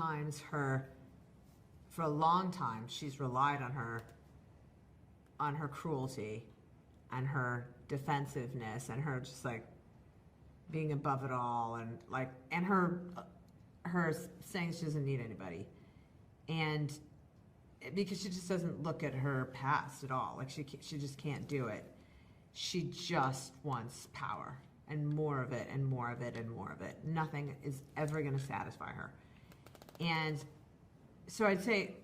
oftentimes for a long time, she's relied on her cruelty and her defensiveness and her just like being above it all, and like, and her saying she doesn't need anybody, and because she just doesn't look at her past at all. Like she just can't do it. She just wants power and more of it and more of it and more of it. Nothing is ever going to satisfy her. And so I'd say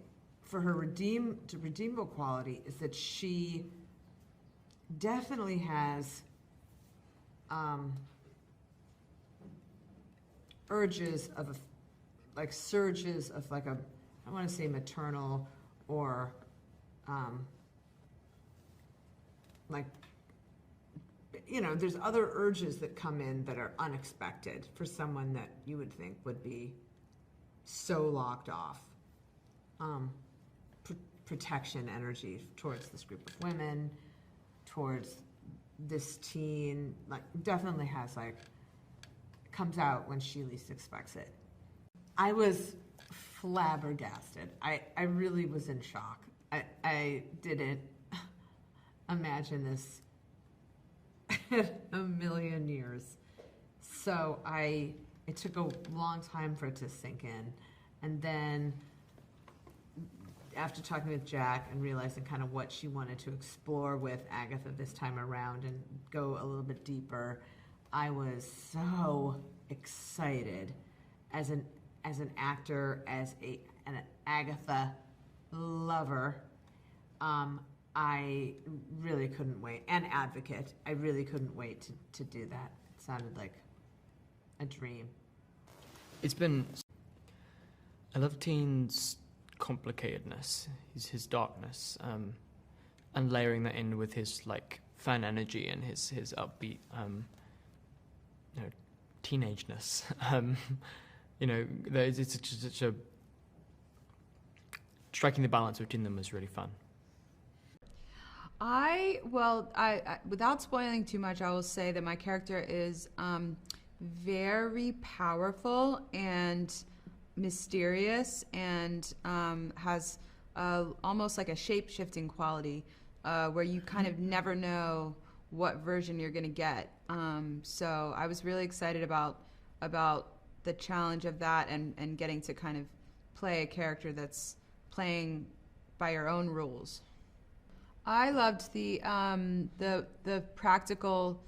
for her redeemable quality is that she definitely has urges of like surges of like I want to say maternal or like, you know, there's other urges that come in that are unexpected for someone that you would think would be so locked off. Protection energy towards this group of women, towards this teen, like definitely has like, comes out when she least expects it. I was flabbergasted. I really was in shock. I didn't imagine this in a million years. So it took a long time for it to sink in. And then after talking with Jack and realizing kind of what she wanted to explore with Agatha this time around and go a little bit deeper, I was so excited as an actor, as an Agatha lover. I really couldn't wait, and advocate. I really couldn't wait to do that. It sounded like a dream. I love Teen's complicatedness, his darkness, and layering that in with his like fun energy and his upbeat, teenageness. It's just such a striking the balance between them was really fun. I without spoiling too much, I will say that my character is very powerful and mysterious, and has almost like a shape-shifting quality where you kind of never know what version you're going to get. So I was really excited about the challenge of that and getting to kind of play a character that's playing by your own rules. I loved the practical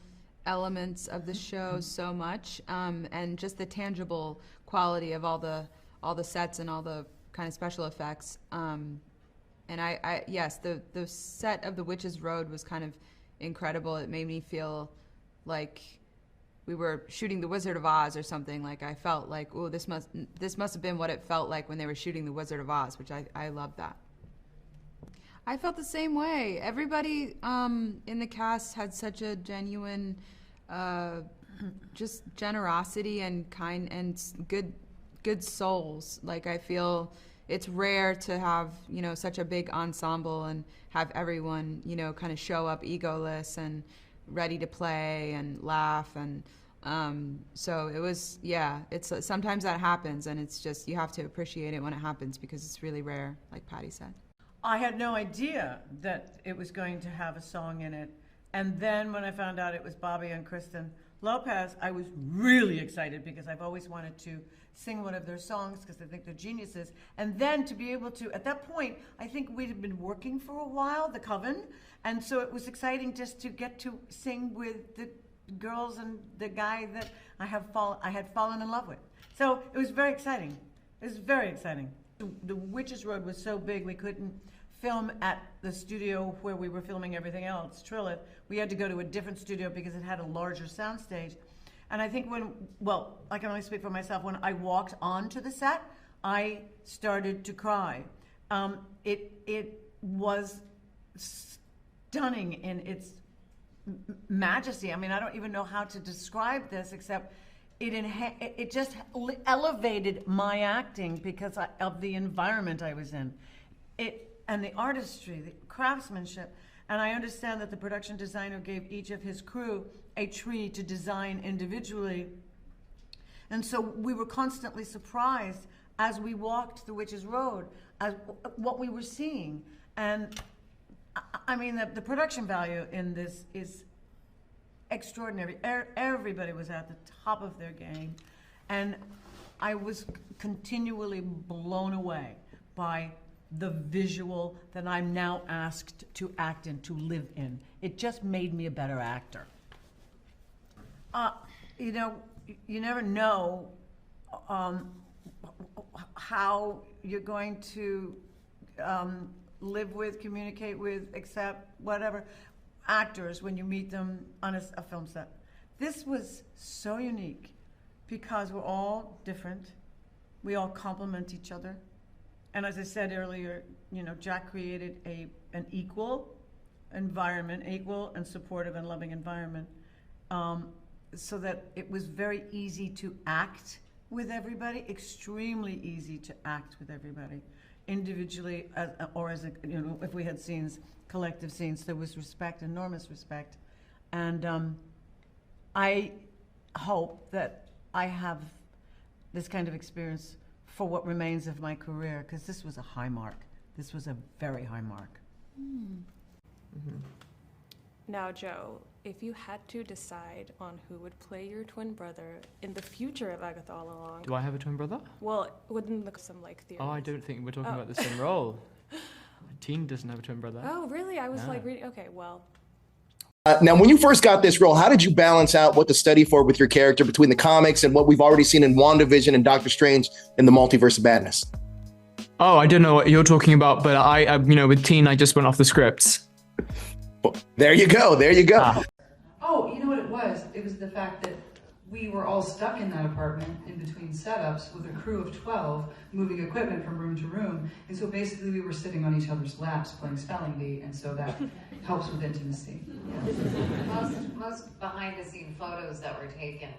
elements of the show so much, and just the tangible quality of all the sets and all the kind of special effects. And yes, the set of the Witch's Road was kind of incredible. It made me feel like we were shooting The Wizard of Oz or something. Like I felt like, oh, this must have been what it felt like when they were shooting The Wizard of Oz, which I loved that. I felt the same way. Everybody in the cast had such a genuine, just generosity and kind and good souls. Like I feel it's rare to have such a big ensemble and have everyone kind of show up egoless and ready to play and laugh, and so it was, it's sometimes that happens, and it's just you have to appreciate it when it happens because it's really rare, like Patty said. I had no idea that it was going to have a song in it. And then when I found out it was Bobby and Kristen Lopez, I was really excited because I've always wanted to sing one of their songs because I think they're geniuses. And then to be able to, at that point, I think we'd have been working for a while, the Coven. And so it was exciting just to get to sing with the girls and the guy that I had fallen in love with. So it was very exciting. It was very exciting. The Witch's Road was so big we couldn't film at the studio where we were filming everything else, Trilith. We had to go to a different studio because it had a larger soundstage. And I think I can only speak for myself, when I walked onto the set, I started to cry. It was stunning in its majesty. I mean, I don't even know how to describe this except it just elevated my acting because of the environment I was in. And the artistry, the craftsmanship. And I understand that the production designer gave each of his crew a tree to design individually. And so we were constantly surprised as we walked the Witch's Road, as what we were seeing. And I mean, the production value in this is extraordinary. Everybody was at the top of their game. And I was continually blown away by the visual that I'm now asked to act in, to live in. It just made me a better actor. You know, you never know how you're going to live with, communicate with, accept, whatever, actors when you meet them on a film set. This was so unique because we're all different. We all complement each other. And as I said earlier, you know, Jack created an equal environment, equal and supportive and loving environment, so that it was very easy to act with everybody, extremely easy to act with everybody, individually or as a, you know, if we had scenes, collective scenes, there was respect, enormous respect. And I hope that I have this kind of experience for what remains of my career, because this was a high mark. This was a very high mark. Mm-hmm. Now, Joe, if you had to decide on who would play your twin brother in the future of Agatha All Along, Do I have a twin brother? well, wouldn't look some like theories. Oh, I don't think we're talking Oh. about the same role. Teen doesn't have a twin brother. Oh, really? I was No. like reading. Okay, well, Now, when you first got this role, how did you balance out what to study for with your character between the comics and what we've already seen in WandaVision and Doctor Strange in the Multiverse of Madness? Oh, I don't know what you're talking about, but I you know, with Teen, I just went off the scripts. Well, there you go. There you go. Ah. Oh, you know what it was? It was the fact that we were all stuck in that apartment in between setups with a crew of 12 moving equipment from room to room. And so basically we were sitting on each other's laps playing spelling bee, and so that helps with intimacy. Yeah. Most behind-the-scene photos that were taken,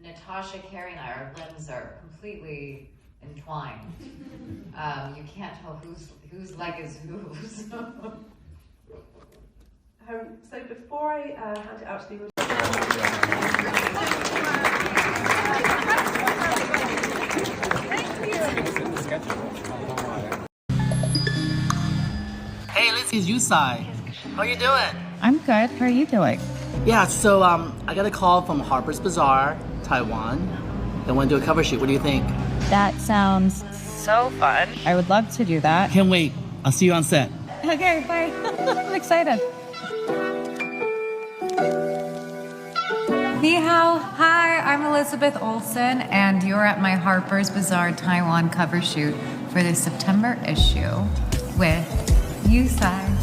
Natasha, Carrie, and I, our limbs are completely entwined. You can't tell whose leg is whose. So before I hand it out to the Hey, Lizzie, it's Yusai. How you doing? I'm good. How are you doing? Yeah, so I got a call from Harper's Bazaar, Taiwan. They want to do a cover shoot. What do you think? That sounds so fun. I would love to do that. Can't wait. I'll see you on set. Okay, bye. I'm excited. Ni hao. Hi, I'm Elizabeth Olsen, and you're at my Harper's Bazaar Taiwan cover shoot for the September issue with Yusai.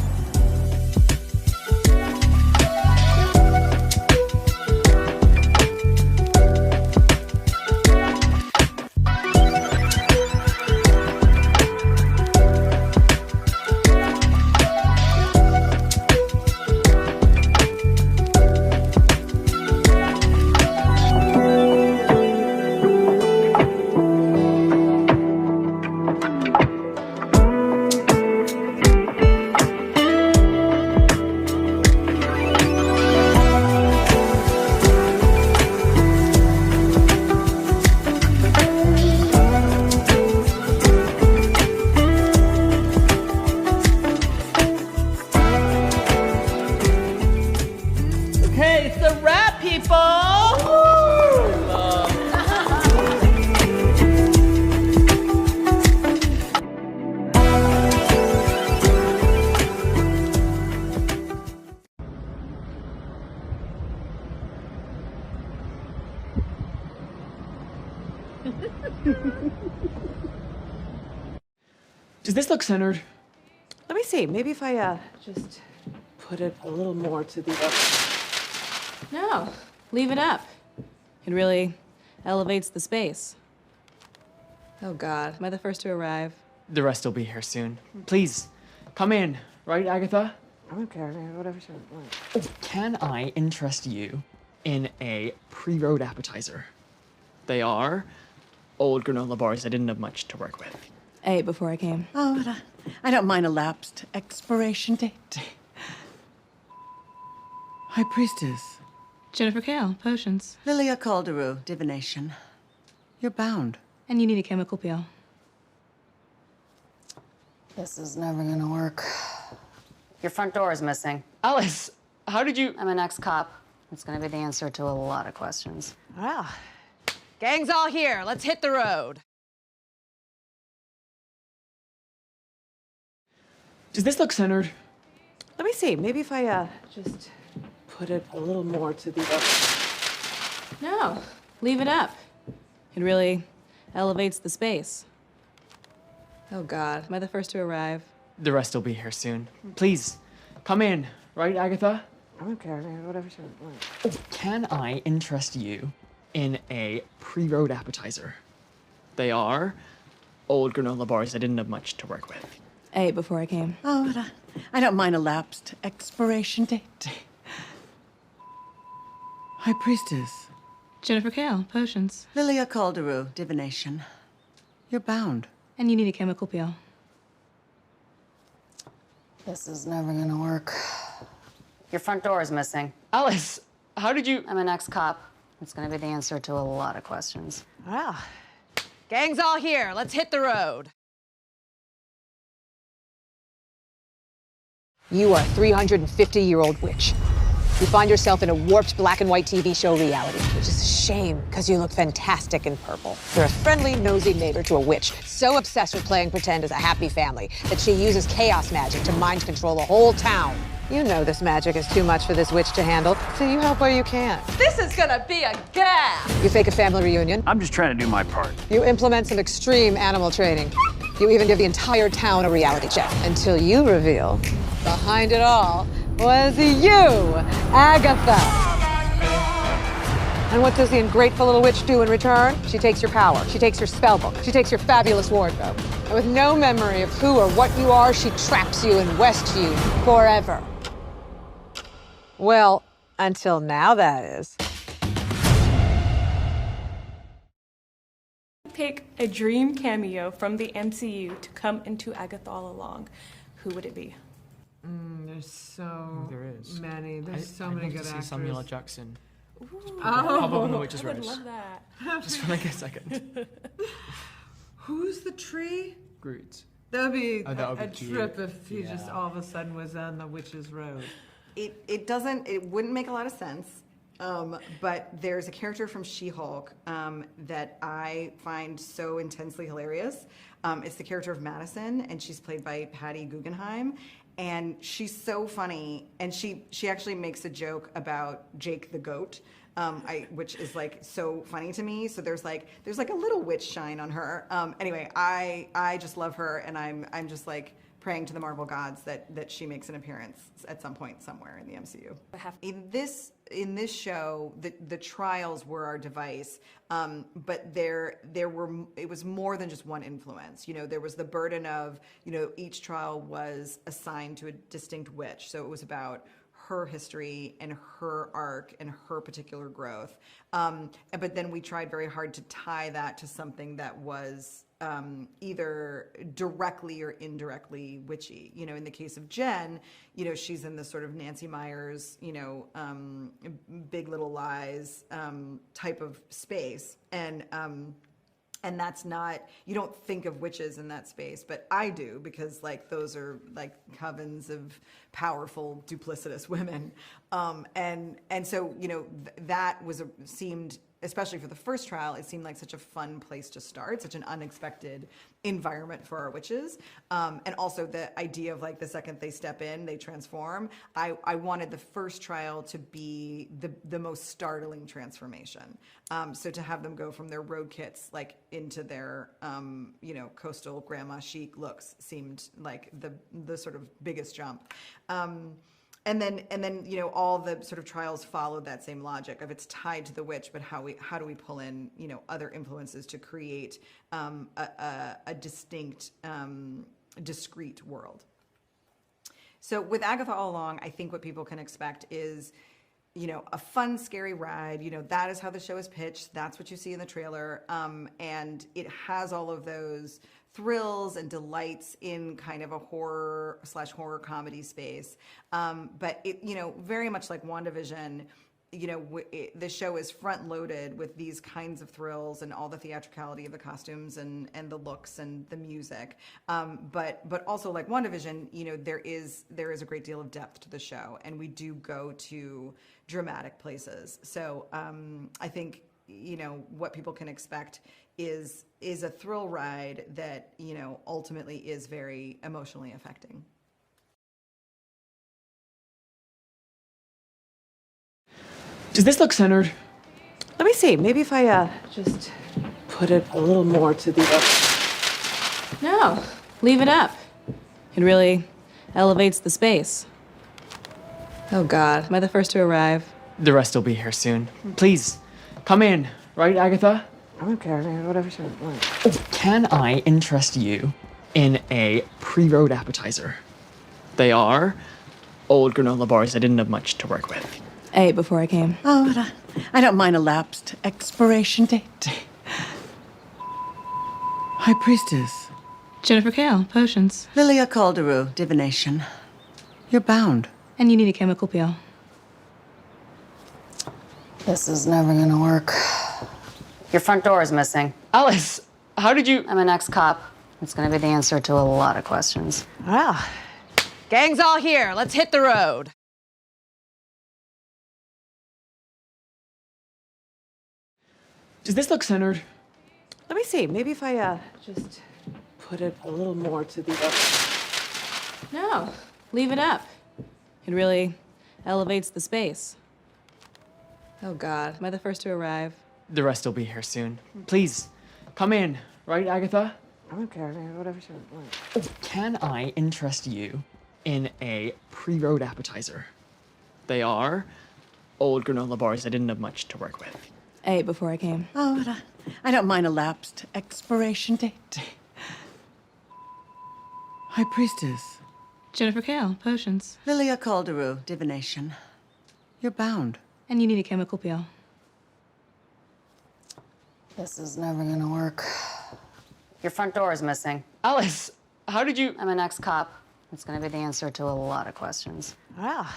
Okay, it's a wrap, people! Does this look centered? Let me see. Maybe if I just put it a little more to the. no, leave it up. It really elevates the space. Oh God. Am I the first to arrive? The rest will be here soon. Please, come in. Right, Agatha? I don't care. Whatever she wants. Can I interest you in a pre-road appetizer? They are old granola bars I didn't have much to work with. I ate before I came. Oh, but I don't mind a lapsed expiration date. High Priestess. Jennifer Kale, potions. Lilia Calderu, divination. You're bound. And you need a chemical peel. This is never gonna work. Your front door is missing. Alice, how did you... I'm an ex-cop. It's gonna be the answer to a lot of questions. Well, gang's all here. Let's hit the road. Does this look centered? Let me see. Maybe if I just put it a little more to the... No, leave it up. It really elevates the space. Oh, God. Am I the first to arrive? The rest will be here soon. Please, come in. Right, Agatha? I don't care, man. Whatever you want. Can I interest you in a pre-road appetizer? They are old granola bars I didn't have much to work with. I ate before I came. Oh, but I don't mind a lapsed expiration date. High Priestess. Jennifer Kale, potions. Lilia Calderu, divination. You're bound. And you need a chemical peel. This is never gonna work. Your front door is missing. Alice, how did you... I'm an ex-cop. It's gonna be the answer to a lot of questions. Well, gang's all here. Let's hit the road. You are a 350-year-old witch. You find yourself in a warped black and white TV show reality, which is a shame because you look fantastic in purple. You're a friendly, nosy neighbor to a witch, so obsessed with playing pretend as a happy family that she uses chaos magic to mind control a whole town. You know this magic is too much for this witch to handle, so you help where you can. This is gonna be a gas! You fake a family reunion. I'm just trying to do my part. You implement some extreme animal training. You even give the entire town a reality check until you reveal behind it all was you, Agatha. And what does the ungrateful little witch do in return? She takes your power. She takes your spellbook. She takes your fabulous wardrobe. And with no memory of who or what you are, she traps you and West you forever. Well, until now, that is. Pick a dream cameo from the MCU to come into Agatha All Along. Who would it be? There's so There is. many. There's so I'd many love good to see actors. Samuel L. Jackson. Oh. Pop up on The Witch's I would Rose. love that. Just for like a second. Who's the tree? Groot. That would be That would a be cute. trip if he just Yeah. all of a sudden was on the Witch's Road. It wouldn't make a lot of sense. But there's a character from She-Hulk that I find so intensely hilarious. It's the character of Madison, and she's played by Patty Guggenheim. And she's so funny, and she actually makes a joke about Jake the goat, which is like so funny to me. So there's like a little witch shine on her. Anyway, I just love her, and I'm just like praying to the Marvel gods that she makes an appearance at some point somewhere in the MCU. In this show, the trials were our device, but it was more than just one influence. You know, there was the burden of, you know, each trial was assigned to a distinct witch, so it was about her history and her arc and her particular growth. But then we tried very hard to tie that to something that was either directly or indirectly witchy. You know, in the case of Jen, you know, she's in this sort of Nancy Meyers, you know, Big Little Lies type of space. And that's not, you don't think of witches in that space, but I do, because like those are like covens of powerful, duplicitous women. And so, you know, that seemed, especially for the first trial, it seemed like such a fun place to start, such an unexpected environment for our witches. And also the idea of like the second they step in, they transform. I wanted the first trial to be the most startling transformation. So to have them go from their road kits like into their, you know, coastal grandma chic looks seemed like the sort of biggest jump. And then, you know, all the sort of trials followed that same logic of it's tied to the witch, but how do we pull in, you know, other influences to create a distinct, discrete world. So with Agatha All Along, I think what people can expect is, you know, a fun, scary ride. You know, that is how the show is pitched. That's what you see in the trailer. And it has all of those thrills and delights in kind of a horror/horror comedy space. But it, you know, very much like WandaVision, the show is front loaded with these kinds of thrills and all the theatricality of the costumes and the looks and the music. But also like WandaVision, there is a great deal of depth to the show, and we do go to dramatic places. So I think what people can expect is a thrill ride that ultimately is very emotionally affecting. Does this look centered? Let me see. Maybe if I just put it a little more to the. No, leave it up. It really elevates the space. Oh, God. Am I the first to arrive? The rest will be here soon. Please, come in. Right, Agatha? I don't care. Whatever you want. Can I interest you in a pre-road appetizer? They are old granola bars I didn't have much to work with. I ate before I came. Oh, but I don't mind a lapsed expiration date. High Priestess. Jennifer Kale, potions. Lilia Calderu, divination. You're bound. And you need a chemical peel. This is never gonna work. Your front door is missing. Alice, how did you... I'm an ex-cop. It's gonna be the answer to a lot of questions. Well, gang's all here. Let's hit the road. Does this look centered? Let me see. Maybe if I just put it a little more to the. No, leave it up. It really elevates the space. Oh, God. Am I the first to arrive? The rest will be here soon. Please, come in. Right, Agatha? I don't care. Whatever you want. Can I interest you in a pre-road appetizer? They are old granola bars I didn't have much to work with. I ate before I came. Oh, but I don't mind a lapsed expiration date. High Priestess. Jennifer Kale, potions. Lilia Calderu, divination. You're bound. And you need a chemical peel. This is never gonna work. Your front door is missing. Alice, how did you... I'm an ex-cop. It's gonna be the answer to a lot of questions. Well,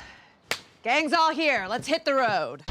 gang's all here. Let's hit the road.